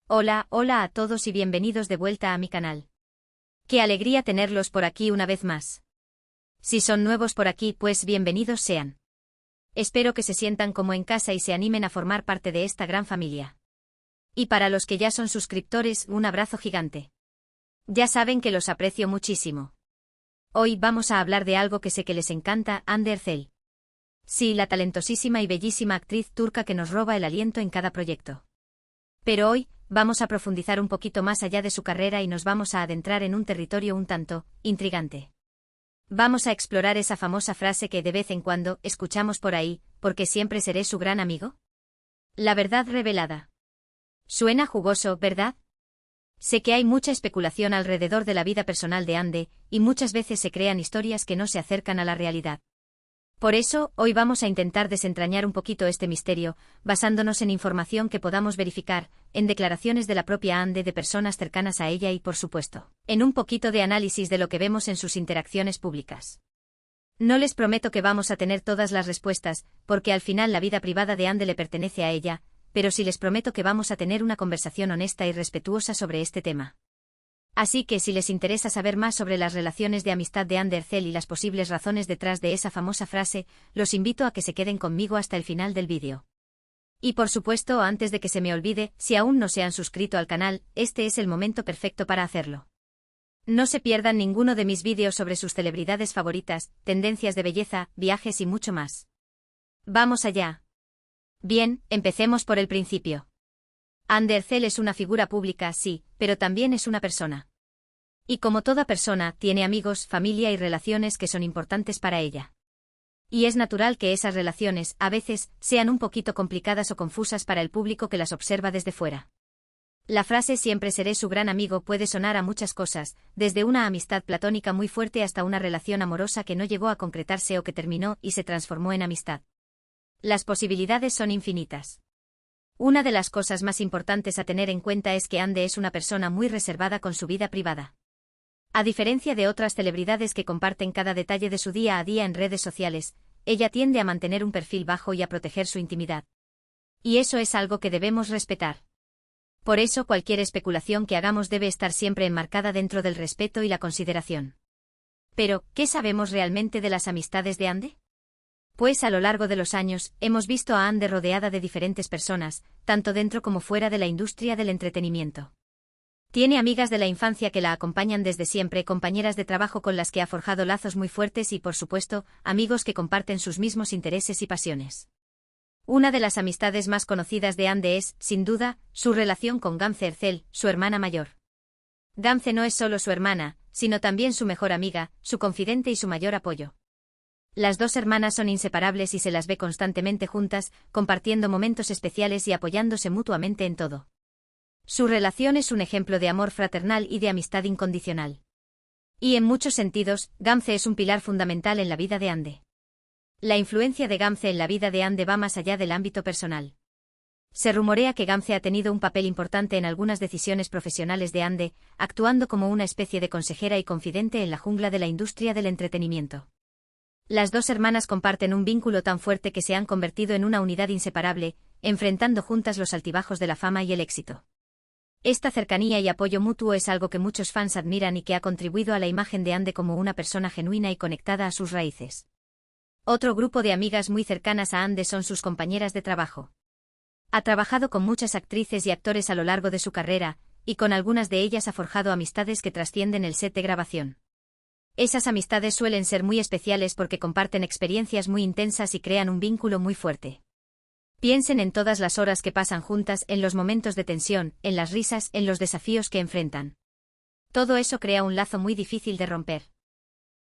Hola, hola a todos y bienvenidos de vuelta a mi canal. Qué alegría tenerlos por aquí una vez más. Si son nuevos por aquí, pues bienvenidos sean. Espero que se sientan como en casa y se animen a formar parte de esta gran familia. Y para los que ya son suscriptores, un abrazo gigante. Ya saben que los aprecio muchísimo. Hoy vamos a hablar de algo que sé que les encanta, Hande Erçel. Sí, la talentosísima y bellísima actriz turca que nos roba el aliento en cada proyecto. Pero hoy, vamos a profundizar un poquito más allá de su carrera y nos vamos a adentrar en un territorio un tanto intrigante. Vamos a explorar esa famosa frase que de vez en cuando escuchamos por ahí, porque siempre seré su gran amigo. La verdad revelada. Suena jugoso, ¿verdad? Sé que hay mucha especulación alrededor de la vida personal de Hande, y muchas veces se crean historias que no se acercan a la realidad. Por eso, hoy vamos a intentar desentrañar un poquito este misterio, basándonos en información que podamos verificar, en declaraciones de la propia Hande de personas cercanas a ella y, por supuesto, en un poquito de análisis de lo que vemos en sus interacciones públicas. No les prometo que vamos a tener todas las respuestas, porque al final la vida privada de Hande le pertenece a ella, pero sí les prometo que vamos a tener una conversación honesta y respetuosa sobre este tema. Así que si les interesa saber más sobre las relaciones de amistad de Hande Erçel y las posibles razones detrás de esa famosa frase, los invito a que se queden conmigo hasta el final del vídeo. Y por supuesto, antes de que se me olvide, si aún no se han suscrito al canal, este es el momento perfecto para hacerlo. No se pierdan ninguno de mis vídeos sobre sus celebridades favoritas, tendencias de belleza, viajes y mucho más. ¡Vamos allá! Bien, empecemos por el principio. Hande Erçel es una figura pública, sí, pero también es una persona. Y como toda persona, tiene amigos, familia y relaciones que son importantes para ella. Y es natural que esas relaciones, a veces, sean un poquito complicadas o confusas para el público que las observa desde fuera. La frase siempre seré su gran amigo puede sonar a muchas cosas, desde una amistad platónica muy fuerte hasta una relación amorosa que no llegó a concretarse o que terminó y se transformó en amistad. Las posibilidades son infinitas. Una de las cosas más importantes a tener en cuenta es que Hande es una persona muy reservada con su vida privada. A diferencia de otras celebridades que comparten cada detalle de su día a día en redes sociales, ella tiende a mantener un perfil bajo y a proteger su intimidad. Y eso es algo que debemos respetar. Por eso cualquier especulación que hagamos debe estar siempre enmarcada dentro del respeto y la consideración. Pero, ¿qué sabemos realmente de las amistades de Hande? Pues a lo largo de los años, hemos visto a Hande rodeada de diferentes personas, tanto dentro como fuera de la industria del entretenimiento. Tiene amigas de la infancia que la acompañan desde siempre, compañeras de trabajo con las que ha forjado lazos muy fuertes y, por supuesto, amigos que comparten sus mismos intereses y pasiones. Una de las amistades más conocidas de Hande es, sin duda, su relación con Gamze Erçel, su hermana mayor. Gamze no es solo su hermana, sino también su mejor amiga, su confidente y su mayor apoyo. Las dos hermanas son inseparables y se las ve constantemente juntas, compartiendo momentos especiales y apoyándose mutuamente en todo. Su relación es un ejemplo de amor fraternal y de amistad incondicional. Y en muchos sentidos, Gamze es un pilar fundamental en la vida de Hande. La influencia de Gamze en la vida de Hande va más allá del ámbito personal. Se rumorea que Gamze ha tenido un papel importante en algunas decisiones profesionales de Hande, actuando como una especie de consejera y confidente en la jungla de la industria del entretenimiento. Las dos hermanas comparten un vínculo tan fuerte que se han convertido en una unidad inseparable, enfrentando juntas los altibajos de la fama y el éxito. Esta cercanía y apoyo mutuo es algo que muchos fans admiran y que ha contribuido a la imagen de Hande como una persona genuina y conectada a sus raíces. Otro grupo de amigas muy cercanas a Hande son sus compañeras de trabajo. Ha trabajado con muchas actrices y actores a lo largo de su carrera, y con algunas de ellas ha forjado amistades que trascienden el set de grabación. Esas amistades suelen ser muy especiales porque comparten experiencias muy intensas y crean un vínculo muy fuerte. Piensen en todas las horas que pasan juntas, en los momentos de tensión, en las risas, en los desafíos que enfrentan. Todo eso crea un lazo muy difícil de romper.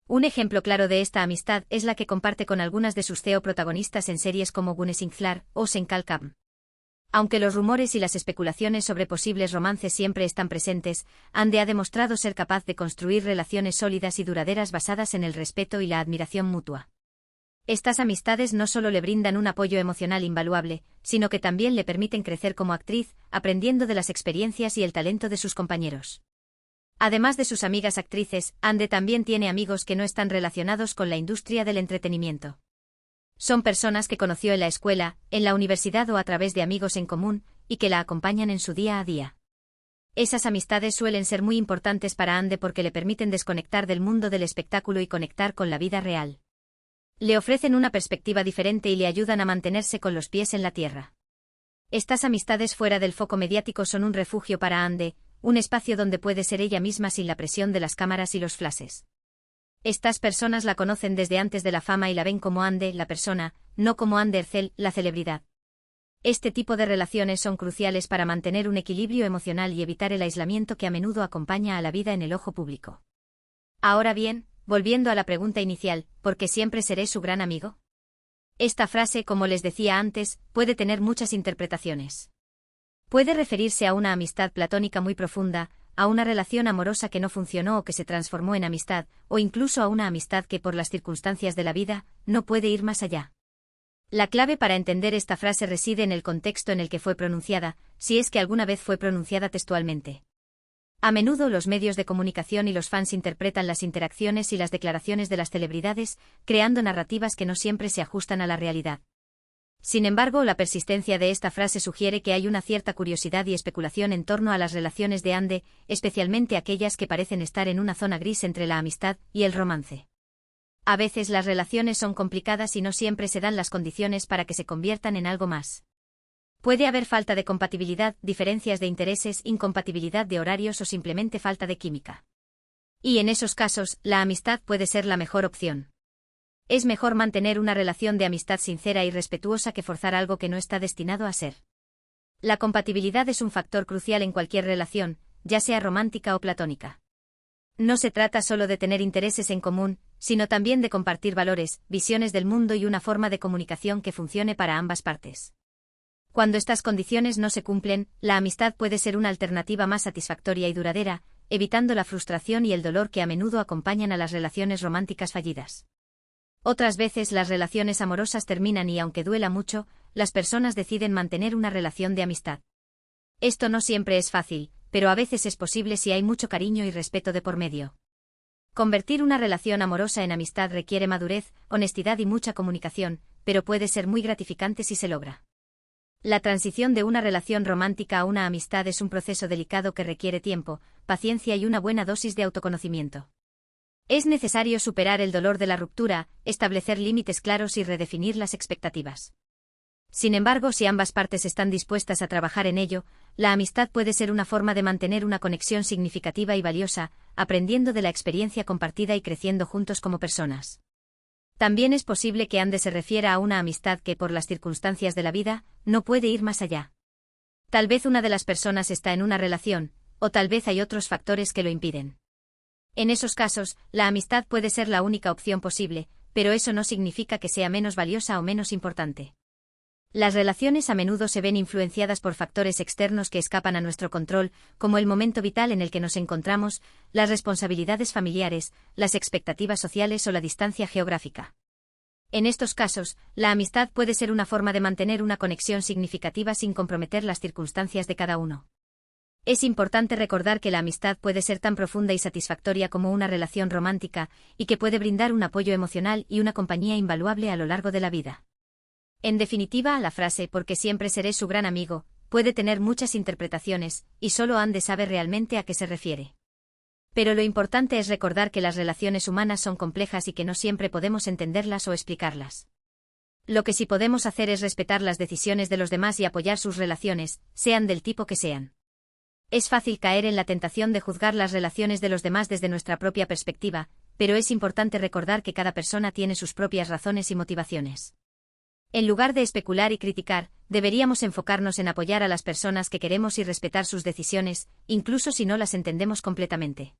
Un ejemplo claro de esta amistad es la que comparte con algunas de sus CEO protagonistas en series como Gunesinklar o Senkalkam. Aunque los rumores y las especulaciones sobre posibles romances siempre están presentes, Hande ha demostrado ser capaz de construir relaciones sólidas y duraderas basadas en el respeto y la admiración mutua. Estas amistades no solo le brindan un apoyo emocional invaluable, sino que también le permiten crecer como actriz, aprendiendo de las experiencias y el talento de sus compañeros. Además de sus amigas actrices, Hande también tiene amigos que no están relacionados con la industria del entretenimiento. Son personas que conoció en la escuela, en la universidad o a través de amigos en común, y que la acompañan en su día a día. Esas amistades suelen ser muy importantes para Ande porque le permiten desconectar del mundo del espectáculo y conectar con la vida real. Le ofrecen una perspectiva diferente y le ayudan a mantenerse con los pies en la tierra. Estas amistades fuera del foco mediático son un refugio para Ande, un espacio donde puede ser ella misma sin la presión de las cámaras y los flashes. Estas personas la conocen desde antes de la fama y la ven como Ande, la persona, no como Ande Ercel, la celebridad. Este tipo de relaciones son cruciales para mantener un equilibrio emocional y evitar el aislamiento que a menudo acompaña a la vida en el ojo público. Ahora bien, volviendo a la pregunta inicial, ¿por qué siempre seré su gran amigo? Esta frase, como les decía antes, puede tener muchas interpretaciones. Puede referirse a una amistad platónica muy profunda, a una relación amorosa que no funcionó o que se transformó en amistad, o incluso a una amistad que por las circunstancias de la vida, no puede ir más allá. La clave para entender esta frase reside en el contexto en el que fue pronunciada, si es que alguna vez fue pronunciada textualmente. A menudo los medios de comunicación y los fans interpretan las interacciones y las declaraciones de las celebridades, creando narrativas que no siempre se ajustan a la realidad. Sin embargo, la persistencia de esta frase sugiere que hay una cierta curiosidad y especulación en torno a las relaciones de Ande, especialmente aquellas que parecen estar en una zona gris entre la amistad y el romance. A veces las relaciones son complicadas y no siempre se dan las condiciones para que se conviertan en algo más. Puede haber falta de compatibilidad, diferencias de intereses, incompatibilidad de horarios o simplemente falta de química. Y en esos casos, la amistad puede ser la mejor opción. Es mejor mantener una relación de amistad sincera y respetuosa que forzar algo que no está destinado a ser. La compatibilidad es un factor crucial en cualquier relación, ya sea romántica o platónica. No se trata solo de tener intereses en común, sino también de compartir valores, visiones del mundo y una forma de comunicación que funcione para ambas partes. Cuando estas condiciones no se cumplen, la amistad puede ser una alternativa más satisfactoria y duradera, evitando la frustración y el dolor que a menudo acompañan a las relaciones románticas fallidas. Otras veces las relaciones amorosas terminan y aunque duela mucho, las personas deciden mantener una relación de amistad. Esto no siempre es fácil, pero a veces es posible si hay mucho cariño y respeto de por medio. Convertir una relación amorosa en amistad requiere madurez, honestidad y mucha comunicación, pero puede ser muy gratificante si se logra. La transición de una relación romántica a una amistad es un proceso delicado que requiere tiempo, paciencia y una buena dosis de autoconocimiento. Es necesario superar el dolor de la ruptura, establecer límites claros y redefinir las expectativas. Sin embargo, si ambas partes están dispuestas a trabajar en ello, la amistad puede ser una forma de mantener una conexión significativa y valiosa, aprendiendo de la experiencia compartida y creciendo juntos como personas. También es posible que Ande se refiera a una amistad que, por las circunstancias de la vida, no puede ir más allá. Tal vez una de las personas está en una relación, o tal vez hay otros factores que lo impiden. En esos casos, la amistad puede ser la única opción posible, pero eso no significa que sea menos valiosa o menos importante. Las relaciones a menudo se ven influenciadas por factores externos que escapan a nuestro control, como el momento vital en el que nos encontramos, las responsabilidades familiares, las expectativas sociales o la distancia geográfica. En estos casos, la amistad puede ser una forma de mantener una conexión significativa sin comprometer las circunstancias de cada uno. Es importante recordar que la amistad puede ser tan profunda y satisfactoria como una relación romántica, y que puede brindar un apoyo emocional y una compañía invaluable a lo largo de la vida. En definitiva, la frase «porque siempre seré su gran amigo» puede tener muchas interpretaciones, y solo Ande sabe realmente a qué se refiere. Pero lo importante es recordar que las relaciones humanas son complejas y que no siempre podemos entenderlas o explicarlas. Lo que sí podemos hacer es respetar las decisiones de los demás y apoyar sus relaciones, sean del tipo que sean. Es fácil caer en la tentación de juzgar las relaciones de los demás desde nuestra propia perspectiva, pero es importante recordar que cada persona tiene sus propias razones y motivaciones. En lugar de especular y criticar, deberíamos enfocarnos en apoyar a las personas que queremos y respetar sus decisiones, incluso si no las entendemos completamente.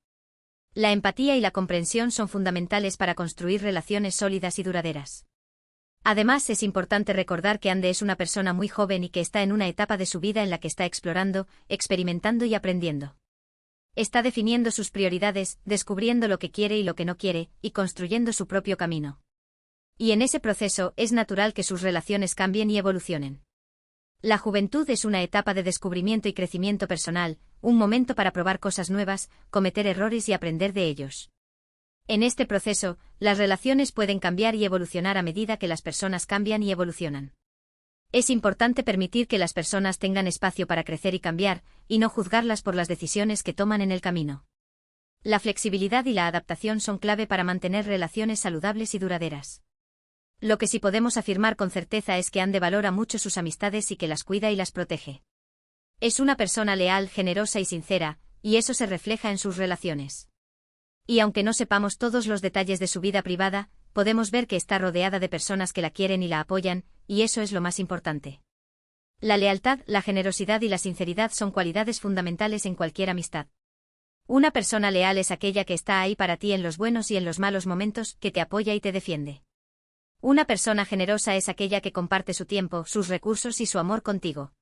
La empatía y la comprensión son fundamentales para construir relaciones sólidas y duraderas. Además, es importante recordar que Ande es una persona muy joven y que está en una etapa de su vida en la que está explorando, experimentando y aprendiendo. Está definiendo sus prioridades, descubriendo lo que quiere y lo que no quiere, y construyendo su propio camino. Y en ese proceso es natural que sus relaciones cambien y evolucionen. La juventud es una etapa de descubrimiento y crecimiento personal, un momento para probar cosas nuevas, cometer errores y aprender de ellos. En este proceso, las relaciones pueden cambiar y evolucionar a medida que las personas cambian y evolucionan. Es importante permitir que las personas tengan espacio para crecer y cambiar, y no juzgarlas por las decisiones que toman en el camino. La flexibilidad y la adaptación son clave para mantener relaciones saludables y duraderas. Lo que sí podemos afirmar con certeza es que Ande valora mucho sus amistades y que las cuida y las protege. Es una persona leal, generosa y sincera, y eso se refleja en sus relaciones. Y aunque no sepamos todos los detalles de su vida privada, podemos ver que está rodeada de personas que la quieren y la apoyan, y eso es lo más importante. La lealtad, la generosidad y la sinceridad son cualidades fundamentales en cualquier amistad. Una persona leal es aquella que está ahí para ti en los buenos y en los malos momentos, que te apoya y te defiende. Una persona generosa es aquella que comparte su tiempo, sus recursos y su amor contigo.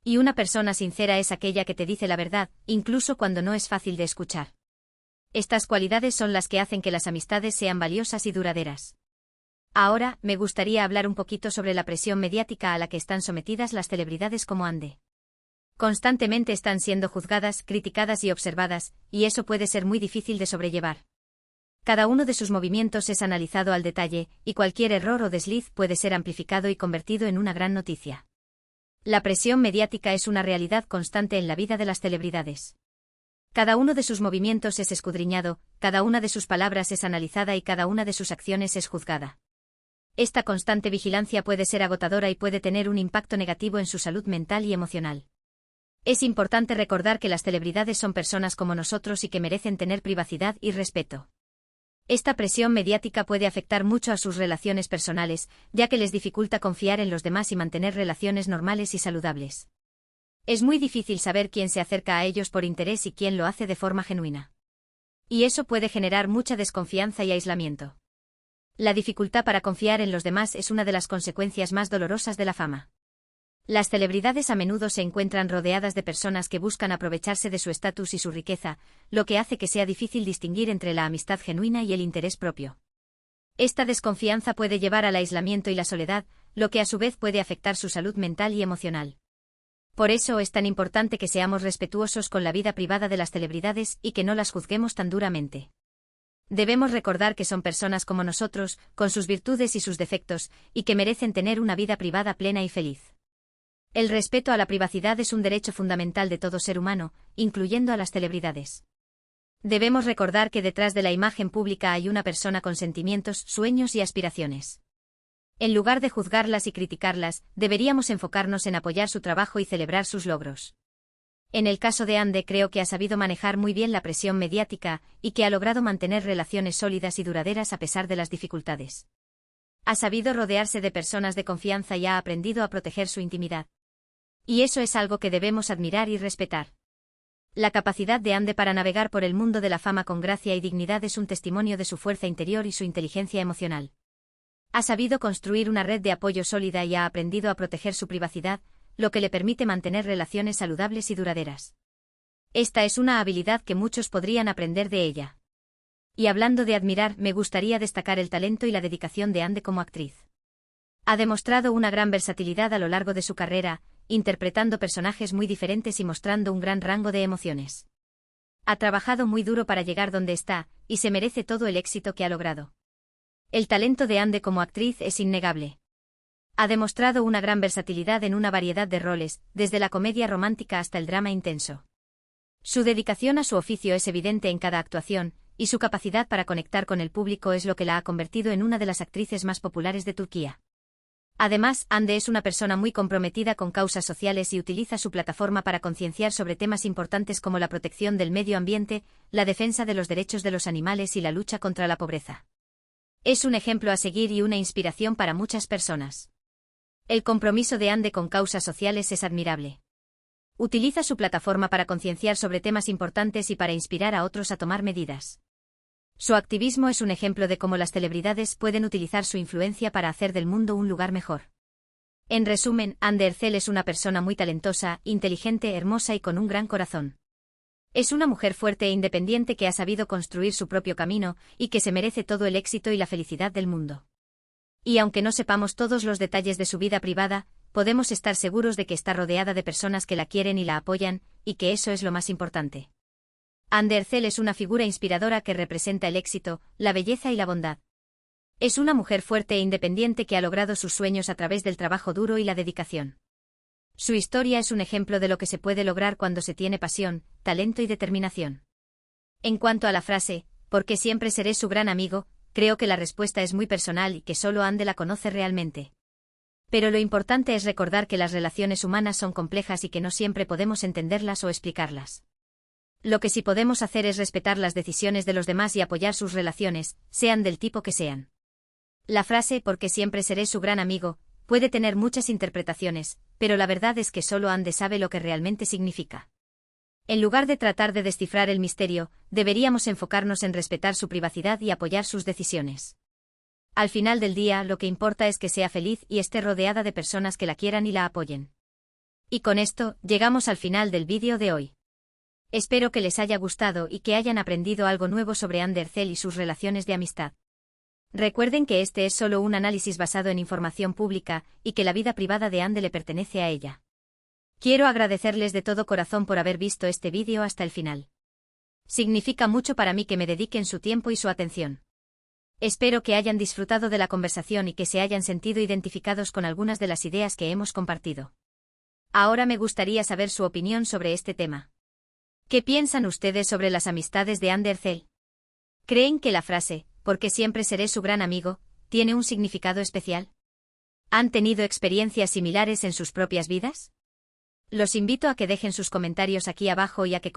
Y una persona sincera es aquella que te dice la verdad, incluso cuando no es fácil de escuchar. Estas cualidades son las que hacen que las amistades sean valiosas y duraderas. Ahora, me gustaría hablar un poquito sobre la presión mediática a la que están sometidas las celebridades como Ande. Constantemente están siendo juzgadas, criticadas y observadas, y eso puede ser muy difícil de sobrellevar. Cada uno de sus movimientos es analizado al detalle, y cualquier error o desliz puede ser amplificado y convertido en una gran noticia. La presión mediática es una realidad constante en la vida de las celebridades. Cada uno de sus movimientos es escudriñado, cada una de sus palabras es analizada y cada una de sus acciones es juzgada. Esta constante vigilancia puede ser agotadora y puede tener un impacto negativo en su salud mental y emocional. Es importante recordar que las celebridades son personas como nosotros y que merecen tener privacidad y respeto. Esta presión mediática puede afectar mucho a sus relaciones personales, ya que les dificulta confiar en los demás y mantener relaciones normales y saludables. Es muy difícil saber quién se acerca a ellos por interés y quién lo hace de forma genuina. Y eso puede generar mucha desconfianza y aislamiento. La dificultad para confiar en los demás es una de las consecuencias más dolorosas de la fama. Las celebridades a menudo se encuentran rodeadas de personas que buscan aprovecharse de su estatus y su riqueza, lo que hace que sea difícil distinguir entre la amistad genuina y el interés propio. Esta desconfianza puede llevar al aislamiento y la soledad, lo que a su vez puede afectar su salud mental y emocional. Por eso es tan importante que seamos respetuosos con la vida privada de las celebridades y que no las juzguemos tan duramente. Debemos recordar que son personas como nosotros, con sus virtudes y sus defectos, y que merecen tener una vida privada plena y feliz. El respeto a la privacidad es un derecho fundamental de todo ser humano, incluyendo a las celebridades. Debemos recordar que detrás de la imagen pública hay una persona con sentimientos, sueños y aspiraciones. En lugar de juzgarlas y criticarlas, deberíamos enfocarnos en apoyar su trabajo y celebrar sus logros. En el caso de Ande creo que ha sabido manejar muy bien la presión mediática y que ha logrado mantener relaciones sólidas y duraderas a pesar de las dificultades. Ha sabido rodearse de personas de confianza y ha aprendido a proteger su intimidad. Y eso es algo que debemos admirar y respetar. La capacidad de Ande para navegar por el mundo de la fama con gracia y dignidad es un testimonio de su fuerza interior y su inteligencia emocional. Ha sabido construir una red de apoyo sólida y ha aprendido a proteger su privacidad, lo que le permite mantener relaciones saludables y duraderas. Esta es una habilidad que muchos podrían aprender de ella. Y hablando de admirar, me gustaría destacar el talento y la dedicación de Ande como actriz. Ha demostrado una gran versatilidad a lo largo de su carrera, interpretando personajes muy diferentes y mostrando un gran rango de emociones. Ha trabajado muy duro para llegar donde está, y se merece todo el éxito que ha logrado. El talento de Ande como actriz es innegable. Ha demostrado una gran versatilidad en una variedad de roles, desde la comedia romántica hasta el drama intenso. Su dedicación a su oficio es evidente en cada actuación, y su capacidad para conectar con el público es lo que la ha convertido en una de las actrices más populares de Turquía. Además, Ande es una persona muy comprometida con causas sociales y utiliza su plataforma para concienciar sobre temas importantes como la protección del medio ambiente, la defensa de los derechos de los animales y la lucha contra la pobreza. Es un ejemplo a seguir y una inspiración para muchas personas. El compromiso de Ande con causas sociales es admirable. Utiliza su plataforma para concienciar sobre temas importantes y para inspirar a otros a tomar medidas. Su activismo es un ejemplo de cómo las celebridades pueden utilizar su influencia para hacer del mundo un lugar mejor. En resumen, Ande Erçel es una persona muy talentosa, inteligente, hermosa y con un gran corazón. Es una mujer fuerte e independiente que ha sabido construir su propio camino y que se merece todo el éxito y la felicidad del mundo. Y aunque no sepamos todos los detalles de su vida privada, podemos estar seguros de que está rodeada de personas que la quieren y la apoyan, y que eso es lo más importante. Ande Erçel es una figura inspiradora que representa el éxito, la belleza y la bondad. Es una mujer fuerte e independiente que ha logrado sus sueños a través del trabajo duro y la dedicación. Su historia es un ejemplo de lo que se puede lograr cuando se tiene pasión, talento y determinación. En cuanto a la frase, porque siempre seré su gran amigo, creo que la respuesta es muy personal y que solo Ande la conoce realmente. Pero lo importante es recordar que las relaciones humanas son complejas y que no siempre podemos entenderlas o explicarlas. Lo que sí podemos hacer es respetar las decisiones de los demás y apoyar sus relaciones, sean del tipo que sean. La frase porque siempre seré su gran amigo puede tener muchas interpretaciones, pero la verdad es que solo Ande sabe lo que realmente significa. En lugar de tratar de descifrar el misterio, deberíamos enfocarnos en respetar su privacidad y apoyar sus decisiones. Al final del día, lo que importa es que sea feliz y esté rodeada de personas que la quieran y la apoyen. Y con esto, llegamos al final del vídeo de hoy. Espero que les haya gustado y que hayan aprendido algo nuevo sobre Andercel y sus relaciones de amistad. Recuerden que este es solo un análisis basado en información pública y que la vida privada de Ande le pertenece a ella. Quiero agradecerles de todo corazón por haber visto este vídeo hasta el final. Significa mucho para mí que me dediquen su tiempo y su atención. Espero que hayan disfrutado de la conversación y que se hayan sentido identificados con algunas de las ideas que hemos compartido. Ahora me gustaría saber su opinión sobre este tema. ¿Qué piensan ustedes sobre las amistades de Andercel? ¿Creen que la frase, porque siempre seré su gran amigo, tiene un significado especial? ¿Han tenido experiencias similares en sus propias vidas? Los invito a que dejen sus comentarios aquí abajo y a que